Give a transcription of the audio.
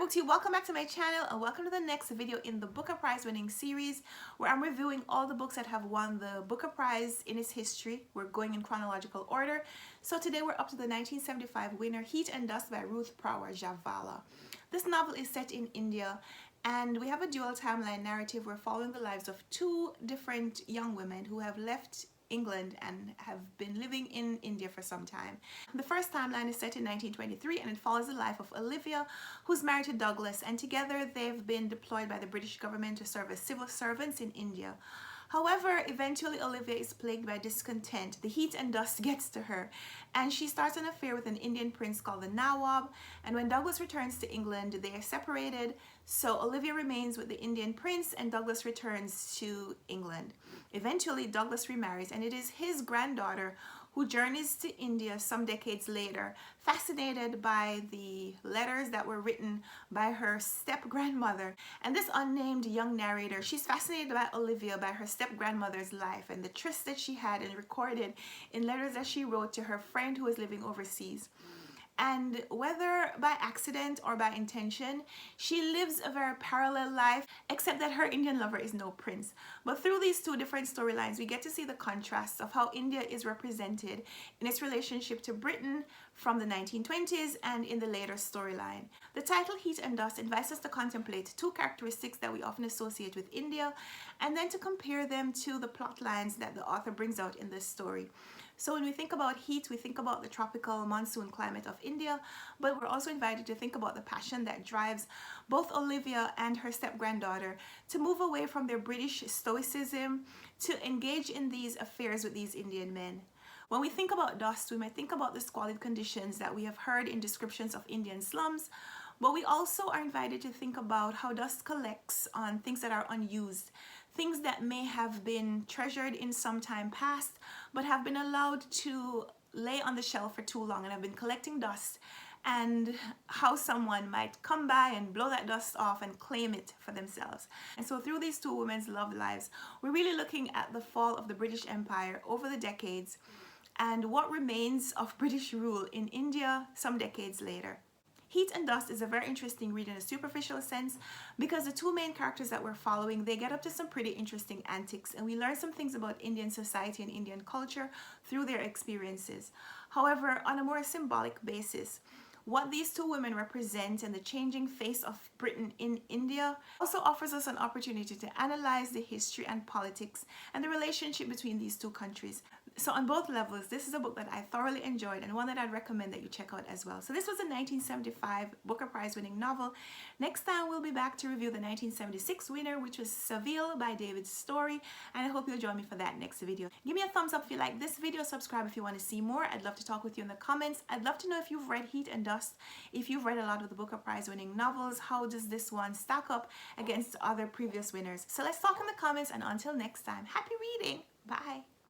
BookTube, welcome back to my channel and welcome to the next video in the Booker Prize winning series where I'm reviewing all the books that have won the Booker Prize in its history. We're going in chronological order. So today we're up to the 1975 winner, Heat and Dust by Ruth Prawer Javala. This novel is set in India and we have a dual timeline narrative. We're following the lives of two different young women who have left England and have been living in India for some time. The first timeline is set in 1923 and it follows the life of Olivia, who's married to Douglas, and together they've been deployed by the British government to serve as civil servants in India. However, eventually Olivia is plagued by discontent. The heat and dust gets to her and she starts an affair with an Indian prince called the Nawab, and when Douglas returns to England they are separated, so Olivia remains with the Indian prince and Douglas returns to England. Eventually Douglas remarries and it is his granddaughter who journeys to India some decades later, fascinated by the letters that were written by her step-grandmother. And this unnamed young narrator, she's fascinated by Olivia, by her step-grandmother's life and the trysts that she had and recorded in letters that she wrote to her friend who was living overseas. And whether by accident or by intention, she lives a very parallel life, except that her Indian lover is no prince. But through these two different storylines, we get to see the contrasts of how India is represented in its relationship to Britain from the 1920s and in the later storyline. The title Heat and Dust invites us to contemplate two characteristics that we often associate with India and then to compare them to the plot lines that the author brings out in this story. So when we think about heat, we think about the tropical monsoon climate of India, but we're also invited to think about the passion that drives both Olivia and her step-granddaughter to move away from their British stoicism to engage in these affairs with these Indian men. When we think about dust, we might think about the squalid conditions that we have heard in descriptions of Indian slums, but we also are invited to think about how dust collects on things that are unused, things that may have been treasured in some time past, but have been allowed to lay on the shelf for too long and have been collecting dust, and how someone might come by and blow that dust off and claim it for themselves. And so through these two women's love lives, we're really looking at the fall of the British Empire over the decades and what remains of British rule in India some decades later. Heat and Dust is a very interesting read in a superficial sense because the two main characters that we're following, they get up to some pretty interesting antics and we learn some things about Indian society and Indian culture through their experiences. However, on a more symbolic basis, what these two women represent and the changing face of Britain in India also offers us an opportunity to analyze the history and politics and the relationship between these two countries. So on both levels, this is a book that I thoroughly enjoyed and one that I'd recommend that you check out as well. So this was a 1975 Booker Prize winning novel. Next time we'll be back to review the 1976 winner, which was Seville by David Story, and I hope you'll join me for that next video. Give me a thumbs up if you like this video, subscribe if you want to see more. I'd love to talk with you in the comments. I'd love to know if you've read Heat and Dust, if you've read a lot of the Booker Prize winning novels. How does this one stack up against other previous winners? So let's talk in the comments, and until next time, happy reading. Bye.